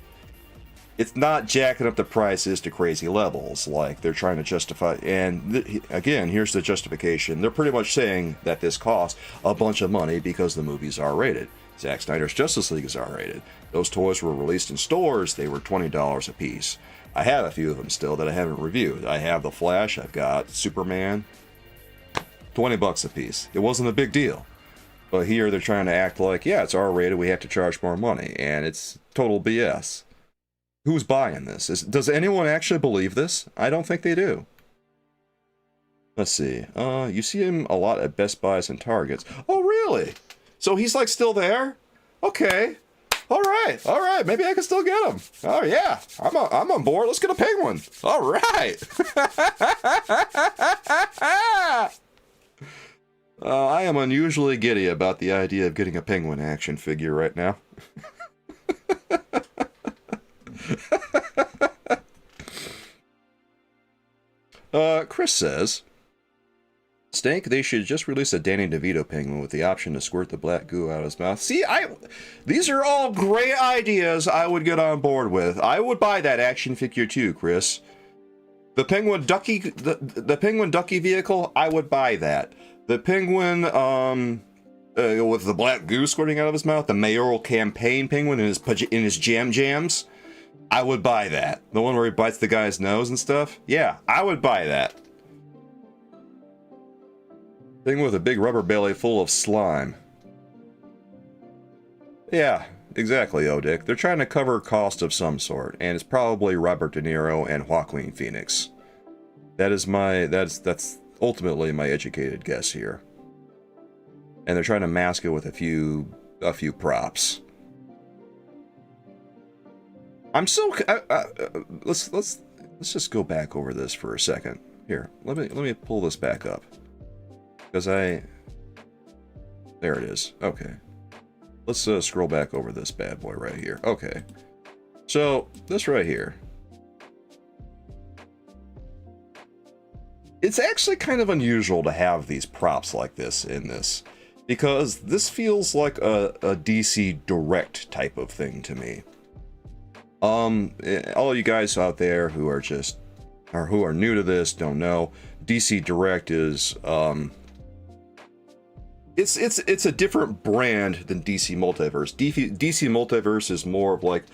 It's not jacking up the prices to crazy levels like they're trying to justify. And again, here's the justification. They're pretty much saying that this costs a bunch of money because the movie's R-rated. Zack Snyder's Justice League is R-rated. Those toys were released in stores. They were $20 a piece. I have a few of them still that I haven't reviewed. I have The Flash. I've got Superman. $20 a piece. It wasn't a big deal. But here they're trying to act like, yeah, it's R-rated. We have to charge more money. And it's total BS. Who's buying this? Does anyone actually believe this? I don't think they do. Let's see. You see him a lot at Best Buys and Targets. Oh, really? So he's like still there? Okay. All right. Maybe I can still get him. Oh yeah, I'm on board. Let's get a penguin. All right. I am unusually giddy about the idea of getting a penguin action figure right now. Chris says, Stank, they should just release a Danny DeVito penguin with the option to squirt the black goo out of his mouth. See, these are all great ideas I would get on board with. I would buy that action figure too, Chris. The penguin ducky, the penguin ducky vehicle, I would buy that. The penguin, with the black goo squirting out of his mouth, the mayoral campaign penguin in his jams, I would buy that. The one where he bites the guy's nose and stuff. Yeah, I would buy that. Thing with a big rubber belly full of slime. Yeah, exactly, Odick. They're trying to cover cost of some sort, and it's probably Robert De Niro and Joaquin Phoenix. That's ultimately my educated guess here. And they're trying to mask it with a few props. I'm so let's just go back over this for a second. Here, let me pull this back up. Because there it is. Okay. Let's scroll back over this bad boy right here. Okay. So, this right here. it's actually kind of unusual to have these props like this in this, because this feels like a DC Direct type of thing to me. All you guys out there who are who are new to this don't know, DC Direct is it's a different brand than DC Multiverse. DC Multiverse is more of like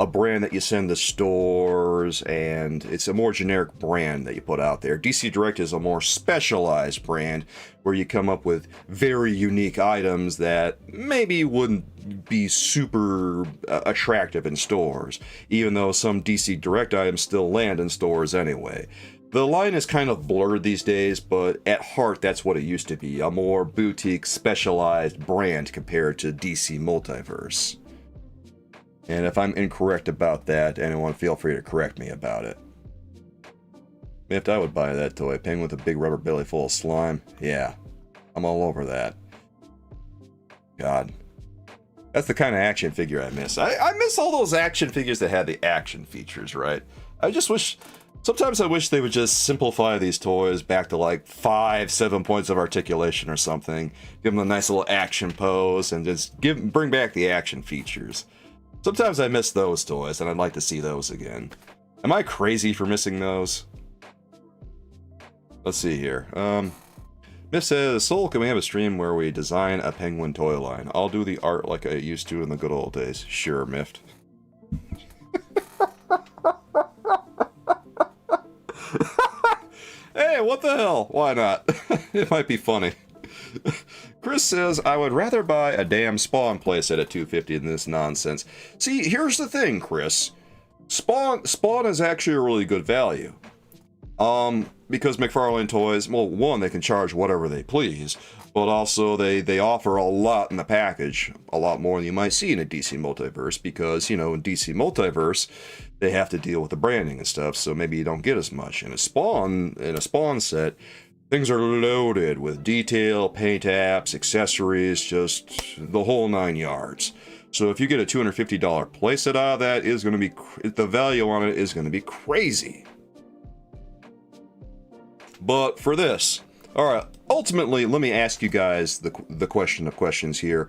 a brand that you send to stores, and it's a more generic brand that you put out there. DC Direct is a more specialized brand where you come up with very unique items that maybe wouldn't be super attractive in stores, even though some DC Direct items still land in stores anyway. The line is kind of blurred these days, but at heart that's what it used to be, a more boutique, specialized brand compared to DC Multiverse. And if I'm incorrect about that, anyone feel free to correct me about it. If I would buy that toy, penguin with a big rubber belly full of slime, yeah, I'm all over that. God. That's the kind of action figure I miss. I miss all those action figures that had the action features, right? I just wish... Sometimes I wish they would just simplify these toys back to like 5-7 points of articulation or something. Give them a nice little action pose and just bring back the action features. Sometimes I miss those toys, and I'd like to see those again. Am I crazy for missing those? Let's see here. Miff says, Soul, can we have a stream where we design a penguin toy line? I'll do the art like I used to in the good old days. Sure, Miffed. Hey, what the hell? Why not? It might be funny. Chris says, I would rather buy a damn Spawn playset at $250 than this nonsense. See, here's the thing, Chris. Spawn is actually a really good value. Because McFarlane Toys, well, one, they can charge whatever they please, but also they offer a lot in the package, a lot more than you might see in a DC Multiverse, because, you know, in DC Multiverse, they have to deal with the branding and stuff, so maybe you don't get as much. In a Spawn set, things are loaded with detail, paint apps, accessories, just the whole 9 yards. So if you get a $250 playset out of that, is going to be the value on it is going to be crazy. But for this, all right, ultimately, let me ask you guys the question of questions here.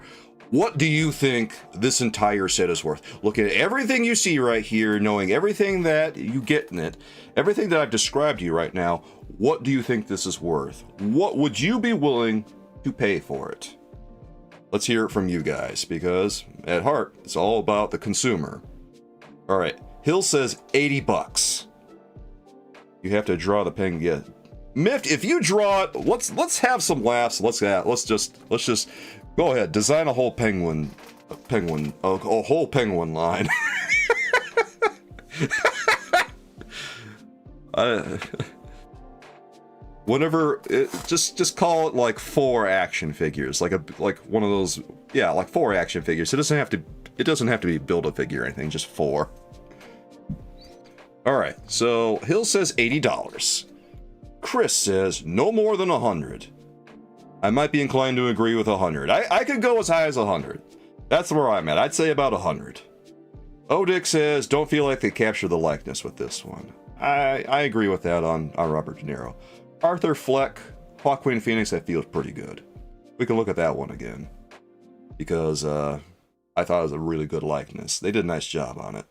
What do you think this entire set is worth? Looking at everything you see right here, knowing everything that you get in it, everything that I've described to you right now, what do you think this is worth? What would you be willing to pay for it? Let's hear it from you guys, because at heart, it's all about the consumer. All right, Hill says 80 bucks. You have to draw the penguin. Yeah. Miffed, if you draw it, let's have some laughs. Let's just go ahead, design a whole penguin, a whole penguin line. Just call it like 4 action figures, like one of those, yeah, like 4 action figures. It doesn't have to be Build-A-Figure or anything, just 4. All right, so Hill says $80. Chris says no more than 100. I might be inclined to agree with 100. I could go as high as 100. That's where I'm at. I'd say about 100. Odick says, don't feel like they capture the likeness with this one. I agree with that on Robert De Niro. Arthur Fleck, Hawk Queen Phoenix, that feels pretty good. We can look at that one again. Because I thought it was a really good likeness. They did a nice job on it.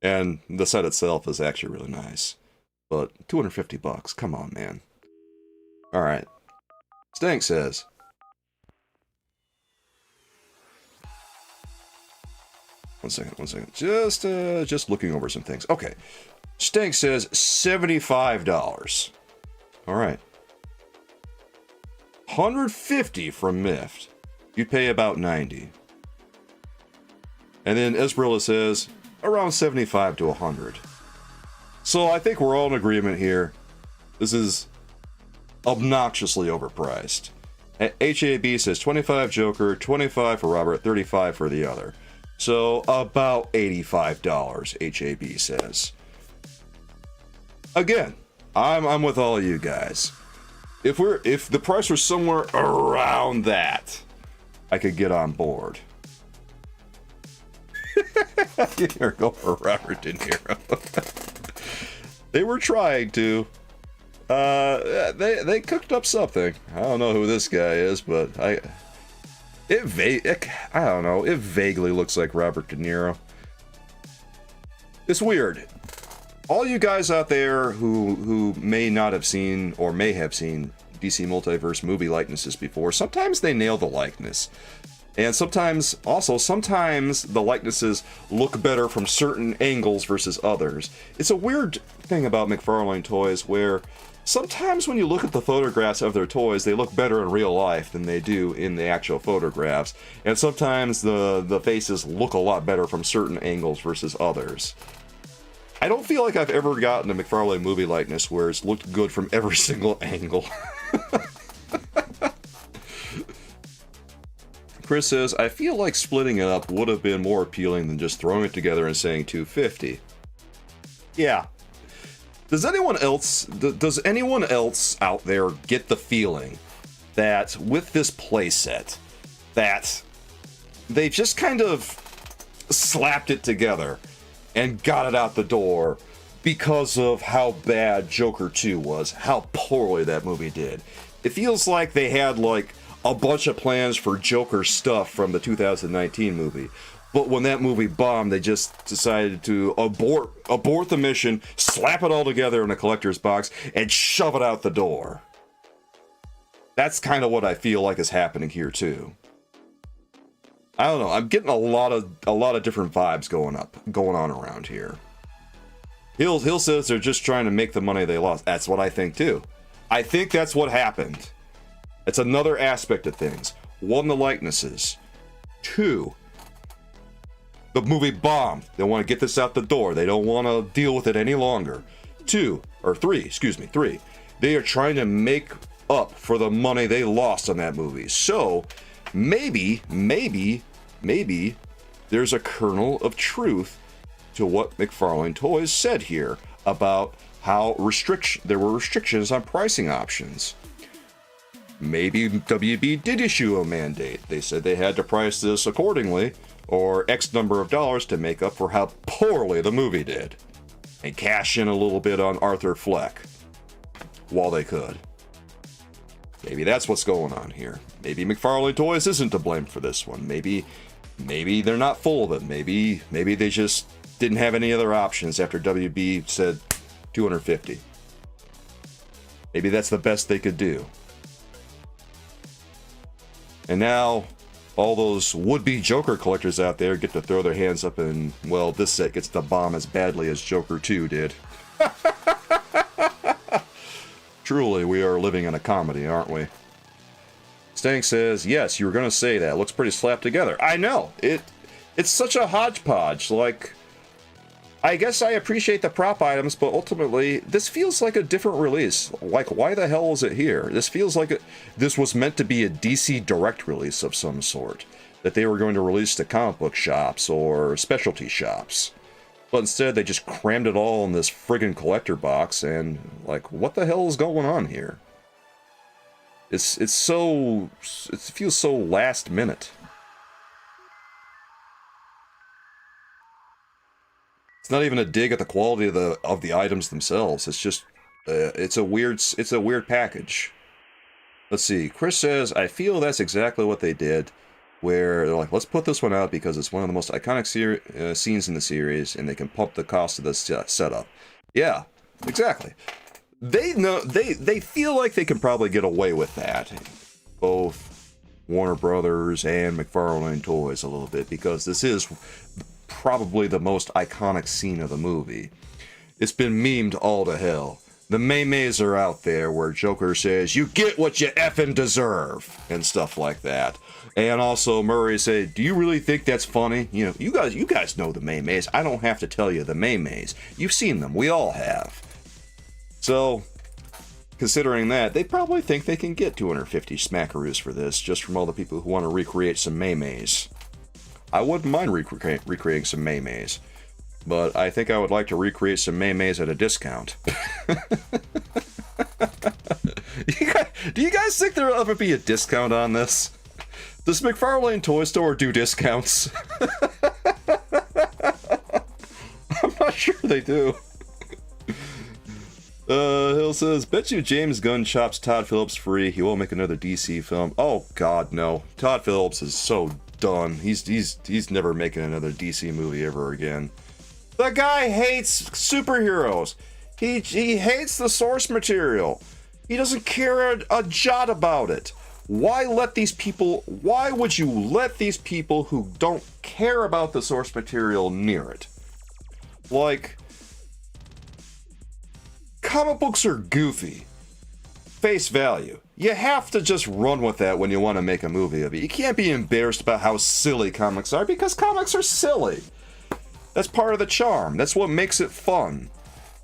And the set itself is actually really nice. But $250, come on, man. Alright. Stank says, one second. Just looking over some things. Okay. Stank says $75. Alright. $150 from Miffed. You'd pay about $90. And then Esbrilla says around $75 to $100. So I think we're all in agreement here. This is obnoxiously overpriced. HAB says 25 Joker, 25 for Robert, 35 for the other. So about $85, HAB says. Again, I'm with all of you guys. If the price were somewhere around that, I could get on board. Here, go for Robert De Niro. They were trying to. They cooked up something. I don't know who this guy is, but I don't know. It vaguely looks like Robert De Niro. It's weird. All you guys out there who may not have seen or may have seen DC Multiverse movie likenesses before, sometimes they nail the likeness. And sometimes the likenesses look better from certain angles versus others. It's a weird thing about McFarlane Toys where sometimes when you look at the photographs of their toys, they look better in real life than they do in the actual photographs. And sometimes the faces look a lot better from certain angles versus others. I don't feel like I've ever gotten a McFarlane movie likeness where it's looked good from every single angle. Chris says, I feel like splitting it up would have been more appealing than just throwing it together and saying $250. Yeah. Does anyone else out there get the feeling that with this playset that they just kind of slapped it together and got it out the door because of how bad Joker 2 was, how poorly that movie did? It feels like they had like a bunch of plans for Joker stuff from the 2019 movie. But when that movie bombed, they just decided to abort the mission, slap it all together in a collector's box, and shove it out the door. That's kind of what I feel like is happening here too. I don't know. I'm getting a lot of different vibes going on around here. Hill says they're just trying to make the money they lost. That's what I think too. I think that's what happened. It's another aspect of things. One, the likenesses. Two, the movie bombed. They want to get this out the door. They don't want to deal with it any longer. Three. They are trying to make up for the money they lost on that movie. So, maybe, there's a kernel of truth to what McFarlane Toys said here about how there were restrictions on pricing options. Maybe WB did issue a mandate. They said they had to price this accordingly, or X number of dollars to make up for how poorly the movie did, and cash in a little bit on Arthur Fleck while they could. Maybe that's what's going on here. Maybe McFarlane Toys isn't to blame for this one. Maybe they're not full of it. Maybe they just didn't have any other options after WB said $250. Maybe that's the best they could do. And now all those would-be Joker collectors out there get to throw their hands up and, well, this set gets to bomb as badly as Joker 2 did. Truly, we are living in a comedy, aren't we? Stank says, yes, you were going to say that. Looks pretty slapped together. I know. It's such a hodgepodge. Like, I guess I appreciate the prop items, but ultimately, this feels like a different release. Like, why the hell is it here? This feels like this was meant to be a DC Direct release of some sort, that they were going to release to comic book shops or specialty shops. But instead, they just crammed it all in this friggin' collector box, and, like, what the hell is going on here? It feels so last minute. It's not even a dig at the quality of the items themselves. It's just it's a weird package. Let's see. Chris says, I feel that's exactly what they did, where they're like, let's put this one out because it's one of the most iconic scenes in the series, and they can pump the cost of the setup. Yeah, exactly. They feel like they can probably get away with that. Both Warner Brothers and McFarlane Toys a little bit, because this is probably the most iconic scene of the movie. It's been memed all to hell. The memes are out there where Joker says, you get what you effing deserve, and stuff like that. And also Murray said, do you really think that's funny? You know, you guys know the memes. I don't have to tell you the memes. You've seen them. We all have. So, considering that, they probably think they can get 250 smackaroos for this, just from all the people who want to recreate some memes. I wouldn't mind recreating some memes, but I think I would like to recreate some memes at a discount. Do you guys think there'll ever be a discount on this? Does McFarlane Toy Store do discounts? I'm not sure they do. Hill says, bet you James Gunn chops Todd Phillips free. He won't make another DC film. Oh God, no. Todd Phillips is so done. He's never making another DC movie ever again. The guy hates superheroes. He hates the source material. He doesn't care a jot about it. Why would you let these people who don't care about the source material near it? Like, comic books are goofy. Face value. You have to just run with that when you want to make a movie of it. You can't be embarrassed about how silly comics are, because comics are silly. That's part of the charm. That's what makes it fun.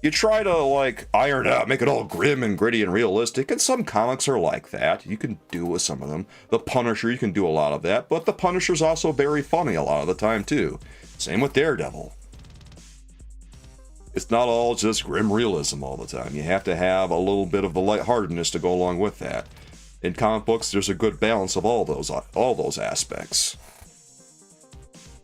You try to, like, iron it out, make it all grim and gritty and realistic, and some comics are like that. You can do with some of them. The Punisher, you can do a lot of that, but the Punisher's also very funny a lot of the time, too. Same with Daredevil. It's not all just grim realism all the time. You have to have a little bit of the lightheartedness to go along with that. In comic books, there's a good balance of all those aspects.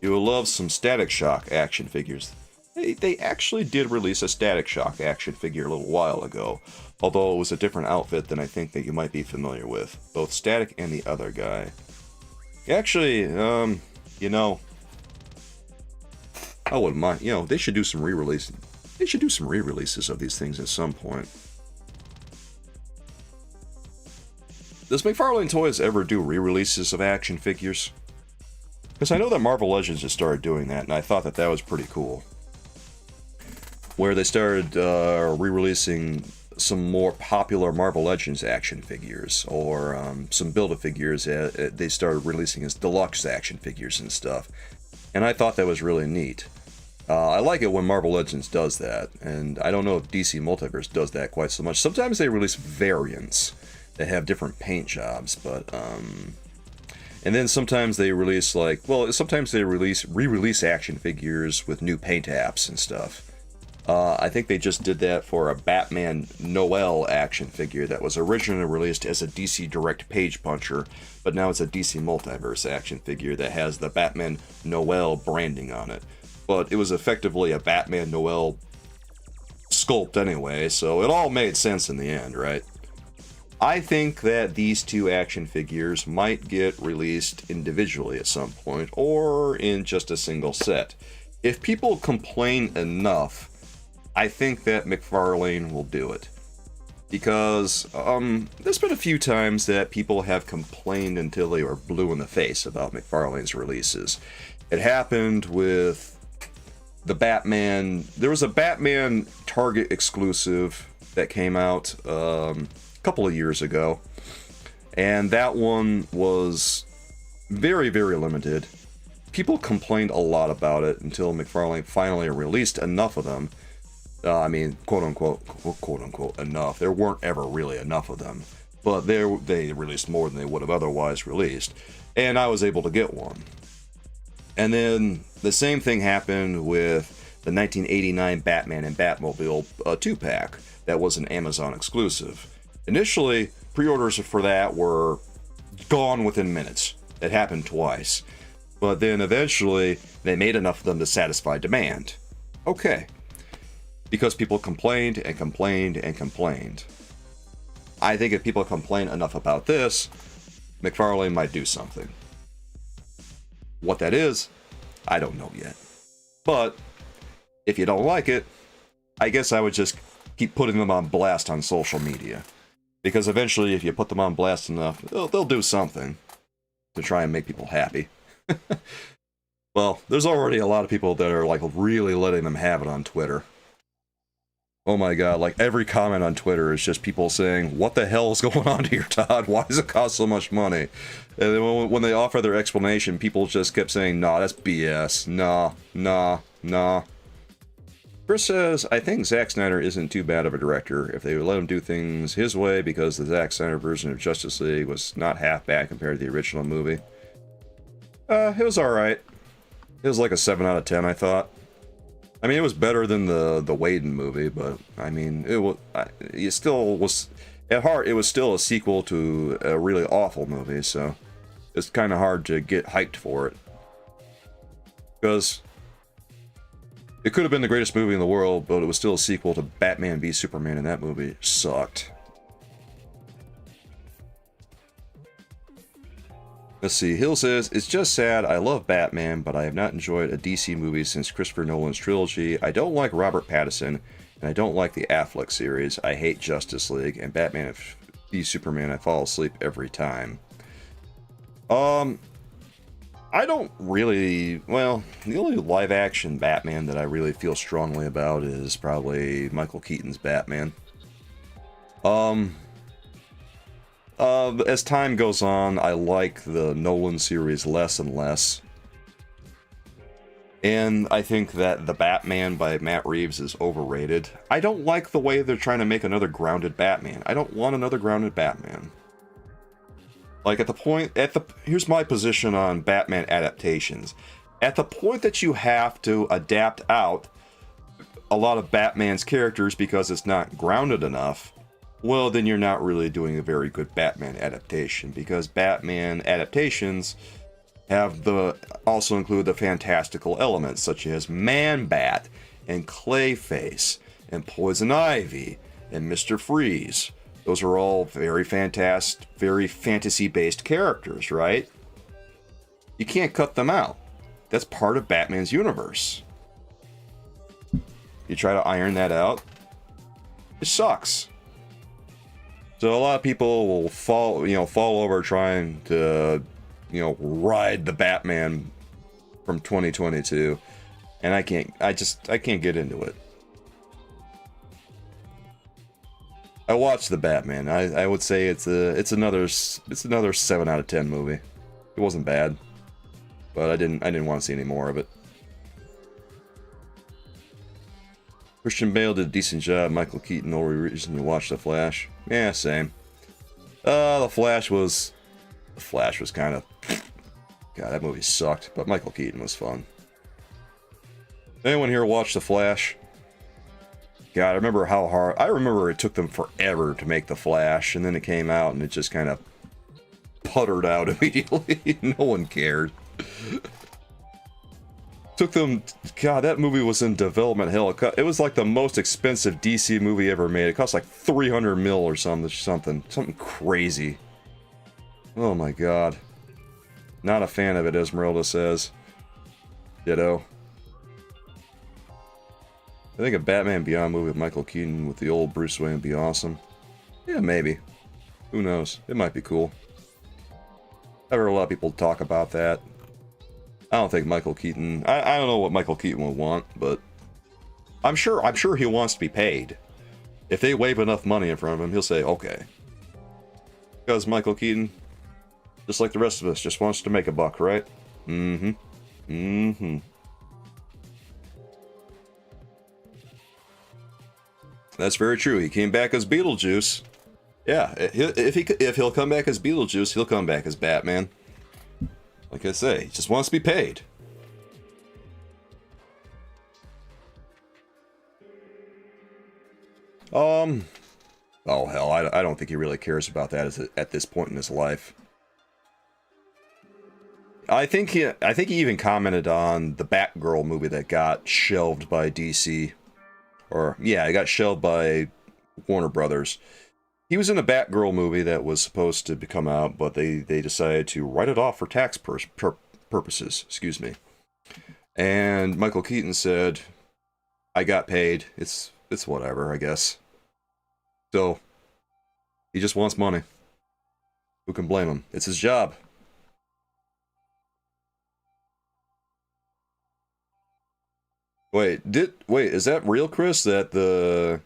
You will love some Static Shock action figures. They actually did release a Static Shock action figure a little while ago, although it was a different outfit than I think that you might be familiar with. Both Static and the other guy. Actually, you know, I wouldn't mind. You know, they should do some re-releases. They should do some re-releases of these things at some point. Does McFarlane Toys ever do re-releases of action figures? Because I know that Marvel Legends just started doing that, and I thought that was pretty cool. Where they started re-releasing some more popular Marvel Legends action figures, or some Build-A-Figures they started releasing as deluxe action figures and stuff. And I thought that was really neat. I like it when Marvel Legends does that, and I don't know if DC Multiverse does that quite so much. Sometimes they release variants that have different paint jobs, but and then sometimes they release sometimes they re-release action figures with new paint apps and stuff. I think they just did that for a Batman Noel action figure that was originally released as a DC Direct Page Puncher, but now it's a DC Multiverse action figure that has the Batman Noel branding on it. But it was effectively a Batman Noel sculpt anyway, so it all made sense in the end, right? I think that these two action figures might get released individually at some point, or in just a single set. If people complain enough, I think that McFarlane will do it. Because there's been a few times that people have complained until they were blue in the face about McFarlane's releases. It happened with the Batman. There was a Batman Target exclusive that came out a couple of years ago, and that one was very, very limited. People complained a lot about it until McFarlane finally released enough of them. I mean, quote unquote, enough. There weren't ever really enough of them, but they released more than they would have otherwise released, and I was able to get one. And then the same thing happened with the 1989 Batman and Batmobile 2-pack that was an Amazon exclusive. Initially, pre-orders for that were gone within minutes. It happened twice. But then eventually, they made enough of them to satisfy demand. Okay. Because people complained and complained and complained. I think if people complain enough about this, McFarlane might do something. What that is, I don't know yet. But if you don't like it, I guess I would just keep putting them on blast on social media. Because eventually, if you put them on blast enough, they'll do something to try and make people happy. Well, there's already a lot of people that are like really letting them have it on Twitter. Oh my god, like every comment on Twitter is just people saying, what the hell is going on here, Todd? Why does it cost so much money? And then when they offer their explanation, people just kept saying, nah, that's BS. Nah. Chris says, I think Zack Snyder isn't too bad of a director if they would let him do things his way, because the Zack Snyder version of Justice League was not half bad compared to the original movie. It was alright. It was like a 7 out of 10, I thought. I mean, it was better than the Whedon movie, but I mean, it still was, at heart, it was still a sequel to a really awful movie, so it's kind of hard to get hyped for it. Because It could have been the greatest movie in the world, but it was still a sequel to Batman v Superman, and that movie sucked. Let's see, Hill says, it's just sad, I love Batman, but I have not enjoyed a DC movie since Christopher Nolan's trilogy. I don't like Robert Pattinson, and I don't like the Affleck series. I hate Justice League, and Batman v Superman, I fall asleep every time. I don't really, well, the only live-action Batman that I really feel strongly about is probably Michael Keaton's Batman. As time goes on, I like the Nolan series less and less. And I think that the Batman by Matt Reeves is overrated. I don't like the way they're trying to make another grounded Batman. I don't want another grounded Batman. Like here's my position on Batman adaptations. At the point that you have to adapt out a lot of Batman's characters because it's not grounded enough, well, then you're not really doing a very good Batman adaptation, because Batman adaptations also include the fantastical elements such as Man-Bat and Clayface and Poison Ivy and Mr. Freeze. Those are all very fantasy-based characters, right? You can't cut them out. That's part of Batman's universe. You try to iron that out, it sucks. So a lot of people will fall over trying to, ride the Batman from 2022, and I can't get into it. I watched the Batman. I would say it's another 7 out of 10 movie. It wasn't bad, but I didn't want to see any more of it. Christian Bale did a decent job. Michael Keaton, only reason to watch The Flash. Yeah, same. The Flash was kind of, God, that movie sucked. But Michael Keaton was fun. Anyone here watch The Flash? God, I remember it took them forever to make The Flash, and then it came out and it just kind of puttered out immediately. No one cared. Took them, God, that movie was in development hell. It was like the most expensive DC movie ever made. It cost like 300 mil or something crazy. Oh my God. Not a fan of it, Esmeralda says. Ditto. I think a Batman Beyond movie with Michael Keaton with the old Bruce Wayne would be awesome. Yeah, maybe. Who knows? It might be cool. I've heard a lot of people talk about that. I don't think Michael Keaton... I don't know what Michael Keaton would want, but... I'm sure he wants to be paid. If they wave enough money in front of him, he'll say, okay. Because Michael Keaton, just like the rest of us, just wants to make a buck, right? Mm-hmm. Mm-hmm. That's very true. He came back as Beetlejuice. Yeah, if he'll come back as Beetlejuice, he'll come back as Batman. Like I say, he just wants to be paid. Oh hell, I don't think he really cares about that at this point in his life. I think he even commented on the Batgirl movie that got shelved by DC. Or, yeah, it got shelved by Warner Brothers. He was in a Batgirl movie that was supposed to come out, but they decided to write it off for tax purposes. Excuse me. And Michael Keaton said, I got paid. It's whatever, I guess. So, he just wants money. Who can blame him? It's his job. Wait, is that real, Chris? That the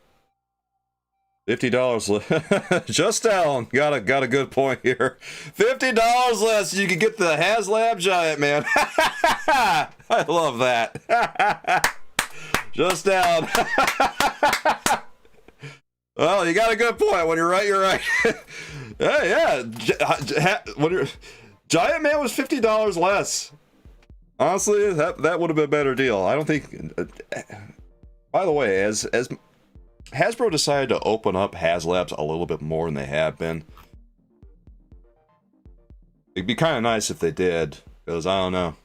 $50 just down got a good point here. $50 less, you can get the HasLab Giant, man. I love that. Just down. Well, you got a good point. When you're right, you're right. Hey, yeah. Giant Man was $50 less. Honestly, that would have been a better deal. I don't think... by the way, as Hasbro decided to open up HasLabs a little bit more than they have been, it'd be kind of nice if they did, because I don't know.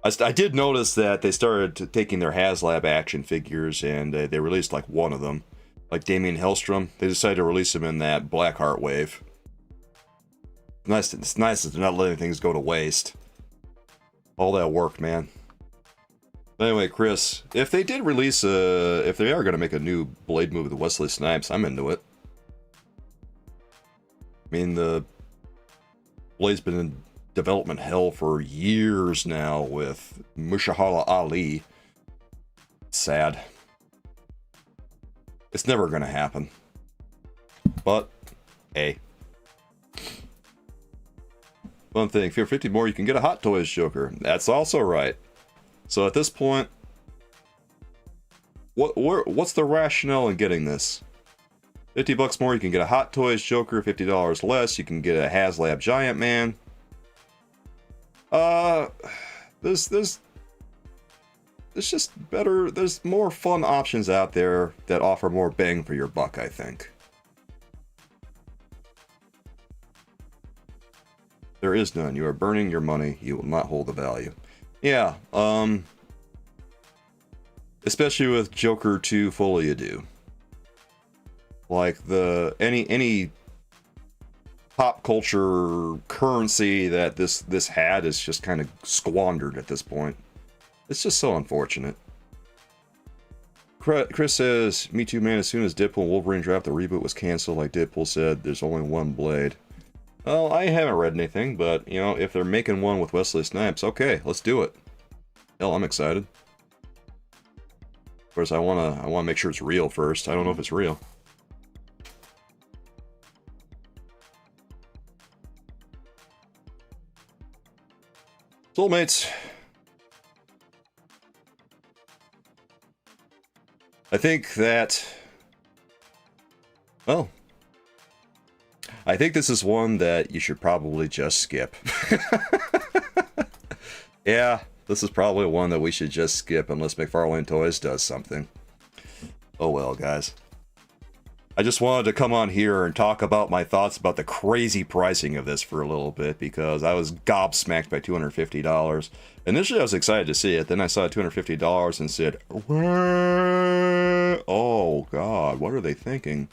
I did notice that they started taking their HasLab action figures and they released like one of them. Like Damien Hellstrom, they decided to release him in that Blackheart wave. It's nice that they're not letting things go to waste. All that work, man. Anyway, Chris, if they did release if they are going to make a new Blade movie with Wesley Snipes, I'm into it. I mean, the Blade's been in development hell for years now with Mushahala Ali. Sad. It's never going to happen. But, hey. One thing, if you're 50 more, you can get a Hot Toys Joker. That's also right. So at this point, what's the rationale in getting this? 50 bucks more, you can get a Hot Toys Joker. $50 less, you can get a HasLab Giant Man. There's just better. There's more fun options out there that offer more bang for your buck, I think. There is none. You are burning your money. You will not hold the value. Yeah, especially with Joker 2 Folie à Deux. Like any pop culture currency that this had is just kind of squandered at this point. It's just so unfortunate. Chris says, "Me too, man. As soon as Deadpool and Wolverine dropped, the reboot was canceled. Like Deadpool said, there's only one Blade." Well, I haven't read anything, but, you know, if they're making one with Wesley Snipes, okay, let's do it. Hell, I'm excited. Of course, I wanna make sure it's real first. I don't know if it's real. Soulmates. I think that... Well... I think this is one that you should probably just skip. Yeah, this is probably one that we should just skip unless McFarlane Toys does something. Oh well, guys. I just wanted to come on here and talk about my thoughts about the crazy pricing of this for a little bit, because I was gobsmacked by $250. Initially, I was excited to see it. Then I saw $250 and said, "Oh, God, what are they thinking?"